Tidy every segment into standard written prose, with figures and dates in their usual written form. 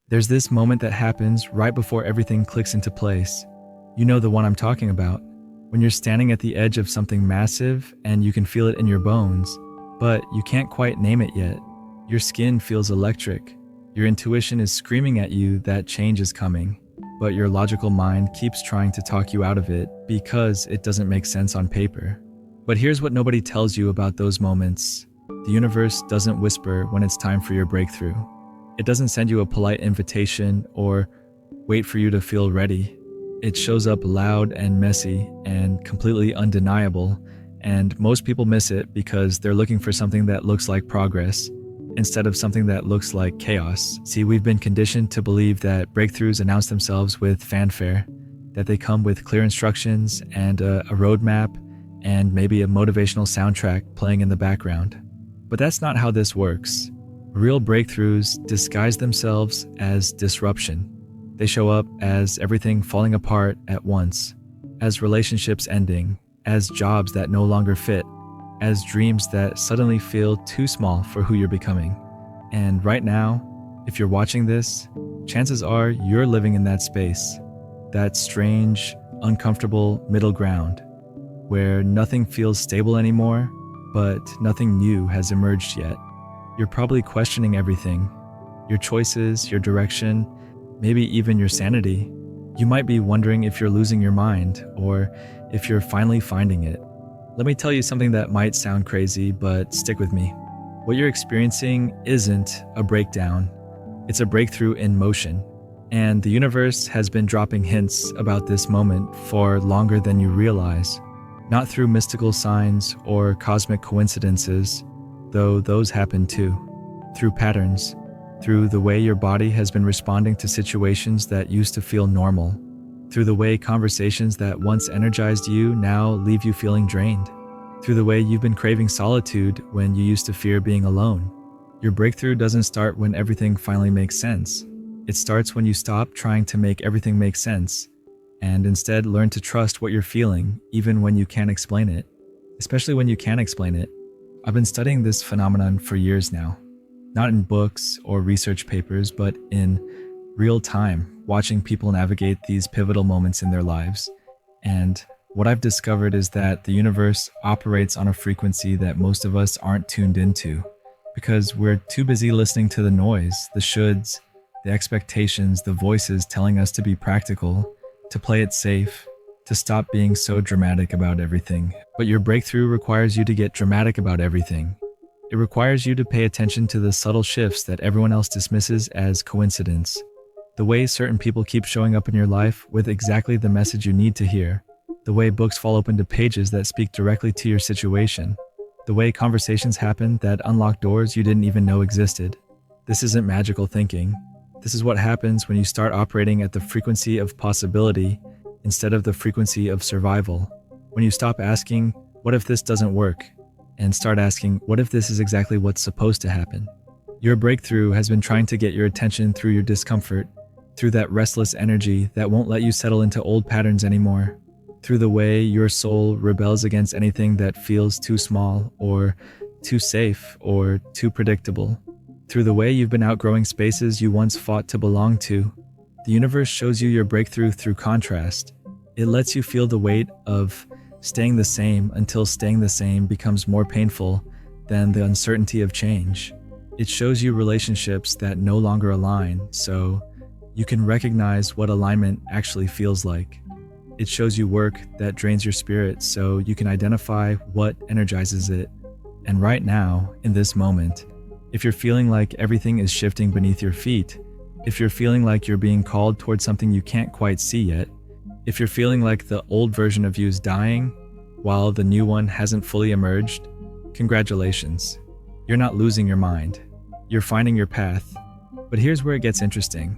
There's this moment that happens right before everything clicks into place. You know the one I'm talking about. When you're standing at the edge of something massive and you can feel it in your bones, but you can't quite name it yet. Your skin feels electric. Your intuition is screaming at you that change is coming, but your logical mind keeps trying to talk you out of it because it doesn't make sense on paper. But here's what nobody tells you about those moments. The universe doesn't whisper when it's time for your breakthrough. It doesn't send you a polite invitation or wait for you to feel ready. It shows up loud and messy and completely undeniable, and most people miss it because they're looking for something that looks like progress instead of something that looks like chaos. See, we've been conditioned to believe that breakthroughs announce themselves with fanfare, that they come with clear instructions and a roadmap and maybe a motivational soundtrack playing in the background. But that's not how this works. Real breakthroughs disguise themselves as disruption. They show up as everything falling apart at once, as relationships ending, as jobs that no longer fit, as dreams that suddenly feel too small for who you're becoming. And right now, if you're watching this, chances are you're living in that space, that strange, uncomfortable middle ground, where nothing feels stable anymore, but nothing new has emerged yet. You're probably questioning everything, your choices, your direction, maybe even your sanity. You might be wondering if you're losing your mind or if you're finally finding it. Let me tell you something that might sound crazy, but stick with me. What you're experiencing isn't a breakdown. It's a breakthrough in motion. And the universe has been dropping hints about this moment for longer than you realize. Not through mystical signs or cosmic coincidences, though those happen too. Through patterns, through the way your body has been responding to situations that used to feel normal, through the way conversations that once energized you now leave you feeling drained, through the way you've been craving solitude when you used to fear being alone. Your breakthrough doesn't start when everything finally makes sense. It starts when you stop trying to make everything make sense and instead learn to trust what you're feeling even when you can't explain it, especially when you can't explain it. I've been studying this phenomenon for years now, not in books or research papers, but in real time, watching people navigate these pivotal moments in their lives. And what I've discovered is that the universe operates on a frequency that most of us aren't tuned into because we're too busy listening to the noise, the shoulds, the expectations, the voices telling us to be practical, to play it safe, to stop being so dramatic about everything. But your breakthrough requires you to get dramatic about everything. It requires you to pay attention to the subtle shifts that everyone else dismisses as coincidence. The way certain people keep showing up in your life with exactly the message you need to hear. The way books fall open to pages that speak directly to your situation. The way conversations happen that unlock doors you didn't even know existed. This isn't magical thinking. This is what happens when you start operating at the frequency of possibility instead of the frequency of survival. When you stop asking, what if this doesn't work? And start asking, what if this is exactly what's supposed to happen? Your breakthrough has been trying to get your attention through your discomfort, through that restless energy that won't let you settle into old patterns anymore, through the way your soul rebels against anything that feels too small or too safe or too predictable, through the way you've been outgrowing spaces you once fought to belong to. The universe shows you your breakthrough through contrast. It lets you feel the weight of staying the same until staying the same becomes more painful than the uncertainty of change. It shows you relationships that no longer align, so you can recognize what alignment actually feels like. It shows you work that drains your spirit, so you can identify what energizes it. And right now, in this moment, if you're feeling like everything is shifting beneath your feet, if you're feeling like you're being called towards something you can't quite see yet, if you're feeling like the old version of you is dying while the new one hasn't fully emerged, congratulations. You're not losing your mind. You're finding your path. But here's where it gets interesting.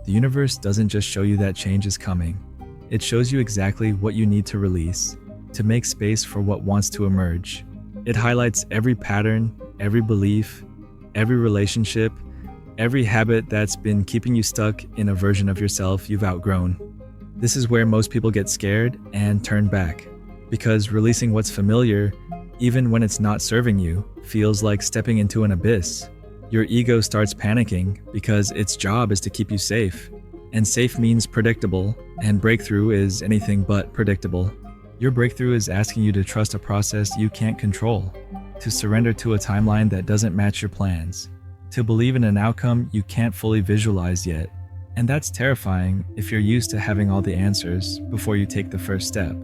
The universe doesn't just show you that change is coming. It shows you exactly what you need to release, to make space for what wants to emerge. It highlights every pattern, every belief, every relationship, every habit that's been keeping you stuck in a version of yourself you've outgrown. This is where most people get scared and turn back, because releasing what's familiar, even when it's not serving you, feels like stepping into an abyss. Your ego starts panicking because its job is to keep you safe. And safe means predictable, and breakthrough is anything but predictable. Your breakthrough is asking you to trust a process you can't control, to surrender to a timeline that doesn't match your plans, to believe in an outcome you can't fully visualize yet. And that's terrifying if you're used to having all the answers before you take the first step.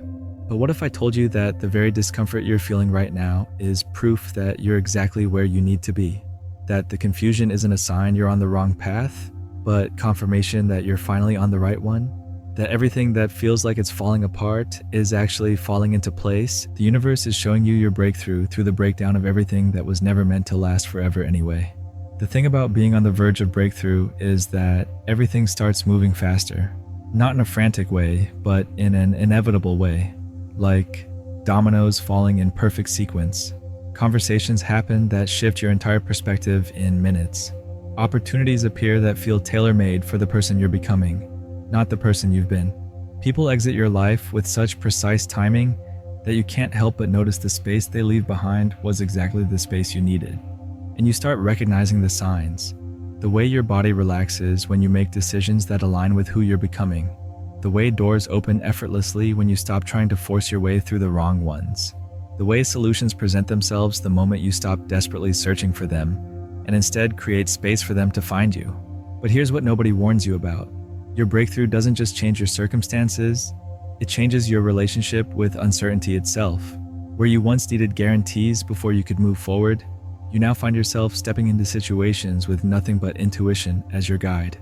But what if I told you that the very discomfort you're feeling right now is proof that you're exactly where you need to be? That the confusion isn't a sign you're on the wrong path, but confirmation that you're finally on the right one? That everything that feels like it's falling apart is actually falling into place? The universe is showing you your breakthrough through the breakdown of everything that was never meant to last forever anyway. The thing about being on the verge of breakthrough is that everything starts moving faster. Not in a frantic way, but in an inevitable way. Like dominoes falling in perfect sequence. Conversations happen that shift your entire perspective in minutes. Opportunities appear that feel tailor-made for the person you're becoming, not the person you've been. People exit your life with such precise timing that you can't help but notice the space they leave behind was exactly the space you needed. And you start recognizing the signs. The way your body relaxes when you make decisions that align with who you're becoming. The way doors open effortlessly when you stop trying to force your way through the wrong ones. The way solutions present themselves the moment you stop desperately searching for them and instead create space for them to find you. But here's what nobody warns you about. Your breakthrough doesn't just change your circumstances, it changes your relationship with uncertainty itself. Where you once needed guarantees before you could move forward, you now find yourself stepping into situations with nothing but intuition as your guide.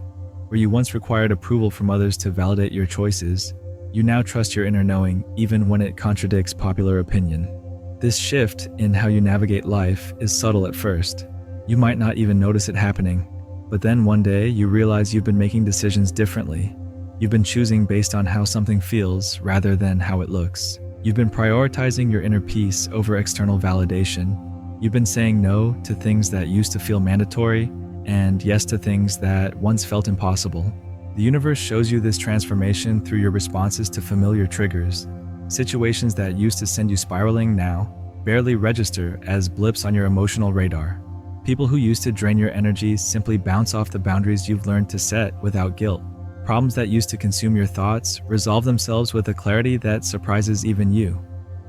Where you once required approval from others to validate your choices, you now trust your inner knowing even when it contradicts popular opinion. This shift in how you navigate life is subtle at first. You might not even notice it happening, but then one day you realize you've been making decisions differently. You've been choosing based on how something feels rather than how it looks. You've been prioritizing your inner peace over external validation. You've been saying no to things that used to feel mandatory and yes to things that once felt impossible. The universe shows you this transformation through your responses to familiar triggers. Situations that used to send you spiraling now barely register as blips on your emotional radar. People who used to drain your energy simply bounce off the boundaries you've learned to set without guilt. Problems that used to consume your thoughts resolve themselves with a clarity that surprises even you.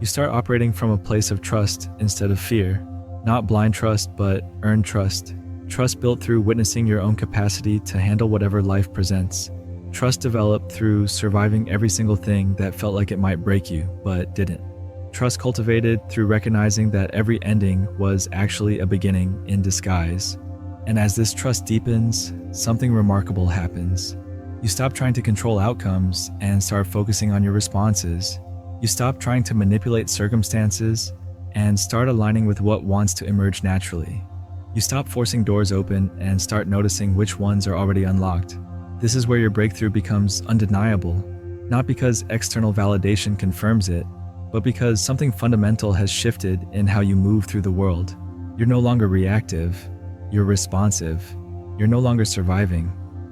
You start operating from a place of trust instead of fear. Not blind trust, but earned trust. Trust built through witnessing your own capacity to handle whatever life presents. Trust developed through surviving every single thing that felt like it might break you, but didn't. Trust cultivated through recognizing that every ending was actually a beginning in disguise. And as this trust deepens, something remarkable happens. You stop trying to control outcomes and start focusing on your responses. You stop trying to manipulate circumstances and start aligning with what wants to emerge naturally. You stop forcing doors open and start noticing which ones are already unlocked. This is where your breakthrough becomes undeniable, not because external validation confirms it, but because something fundamental has shifted in how you move through the world. You're no longer reactive, you're responsive. You're no longer surviving,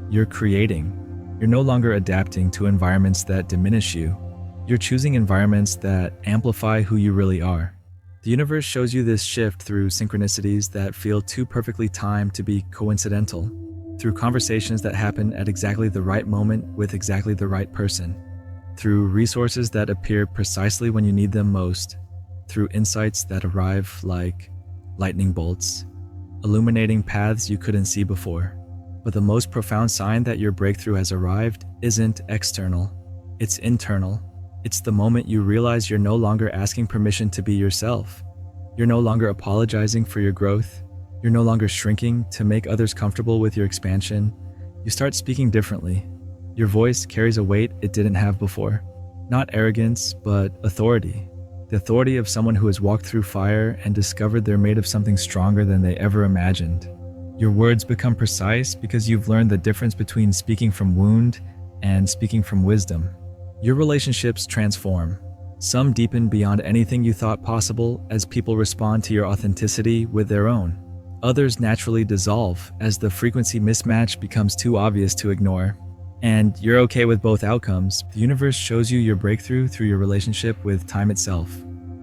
you're creating. You're no longer adapting to environments that diminish you. You're choosing environments that amplify who you really are. The universe shows you this shift through synchronicities that feel too perfectly timed to be coincidental, through conversations that happen at exactly the right moment with exactly the right person, through resources that appear precisely when you need them most, through insights that arrive like lightning bolts, illuminating paths you couldn't see before. But the most profound sign that your breakthrough has arrived isn't external, it's internal. It's the moment you realize you're no longer asking permission to be yourself. You're no longer apologizing for your growth. You're no longer shrinking to make others comfortable with your expansion. You start speaking differently. Your voice carries a weight it didn't have before. Not arrogance, but authority. The authority of someone who has walked through fire and discovered they're made of something stronger than they ever imagined. Your words become precise because you've learned the difference between speaking from wound and speaking from wisdom. Your relationships transform. Some deepen beyond anything you thought possible as people respond to your authenticity with their own. Others naturally dissolve as the frequency mismatch becomes too obvious to ignore. And you're okay with both outcomes. The universe shows you your breakthrough through your relationship with time itself.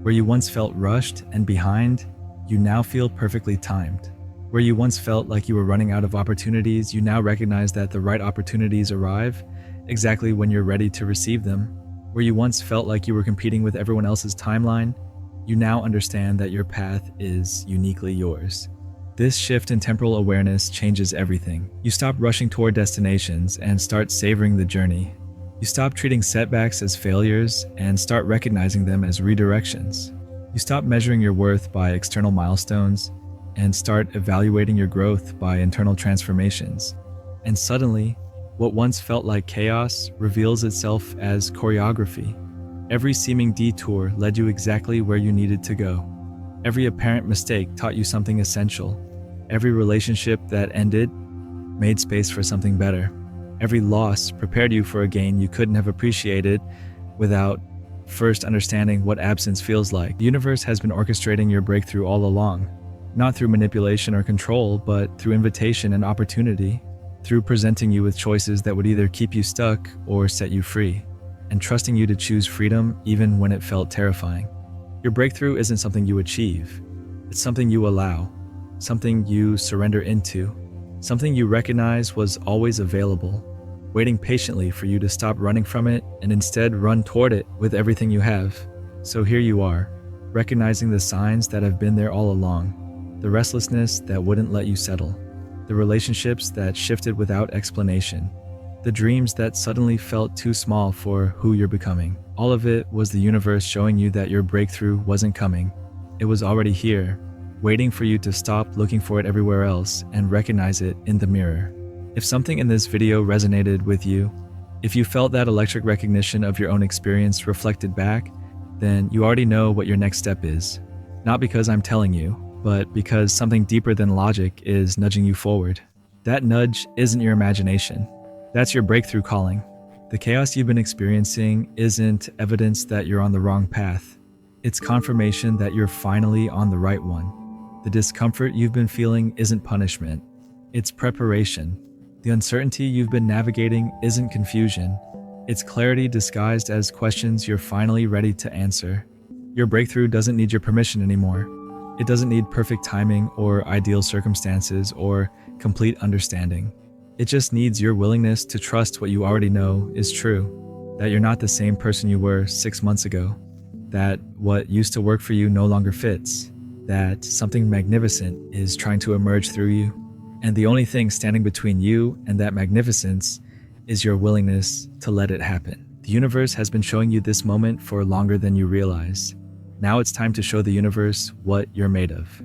Where you once felt rushed and behind, you now feel perfectly timed. Where you once felt like you were running out of opportunities, you now recognize that the right opportunities arrive exactly when you're ready to receive them. Where you once felt like you were competing with everyone else's timeline, you now understand that your path is uniquely yours. This shift in temporal awareness changes everything. You stop rushing toward destinations and start savoring the journey. You stop treating setbacks as failures and start recognizing them as redirections. You stop measuring your worth by external milestones and start evaluating your growth by internal transformations. And suddenly, what once felt like chaos reveals itself as choreography. Every seeming detour led you exactly where you needed to go. Every apparent mistake taught you something essential. Every relationship that ended made space for something better. Every loss prepared you for a gain you couldn't have appreciated without first understanding what absence feels like. The universe has been orchestrating your breakthrough all along, not through manipulation or control, but through invitation and opportunity, through presenting you with choices that would either keep you stuck or set you free, and trusting you to choose freedom even when it felt terrifying. Your breakthrough isn't something you achieve, it's something you allow, something you surrender into, something you recognize was always available, waiting patiently for you to stop running from it and instead run toward it with everything you have. So here you are, recognizing the signs that have been there all along, the restlessness that wouldn't let you settle, the relationships that shifted without explanation, the dreams that suddenly felt too small for who you're becoming. All of it was the universe showing you that your breakthrough wasn't coming. It was already here, waiting for you to stop looking for it everywhere else and recognize it in the mirror. If something in this video resonated with you, if you felt that electric recognition of your own experience reflected back, then you already know what your next step is. Not because I'm telling you, but because something deeper than logic is nudging you forward. That nudge isn't your imagination. That's your breakthrough calling. The chaos you've been experiencing isn't evidence that you're on the wrong path. It's confirmation that you're finally on the right one. The discomfort you've been feeling isn't punishment. It's preparation. The uncertainty you've been navigating isn't confusion. It's clarity disguised as questions you're finally ready to answer. Your breakthrough doesn't need your permission anymore. It doesn't need perfect timing or ideal circumstances or complete understanding. It just needs your willingness to trust what you already know is true, that you're not the same person you were 6 months ago, that what used to work for you no longer fits, that something magnificent is trying to emerge through you. And the only thing standing between you and that magnificence is your willingness to let it happen. The universe has been showing you this moment for longer than you realize. Now it's time to show the universe what you're made of.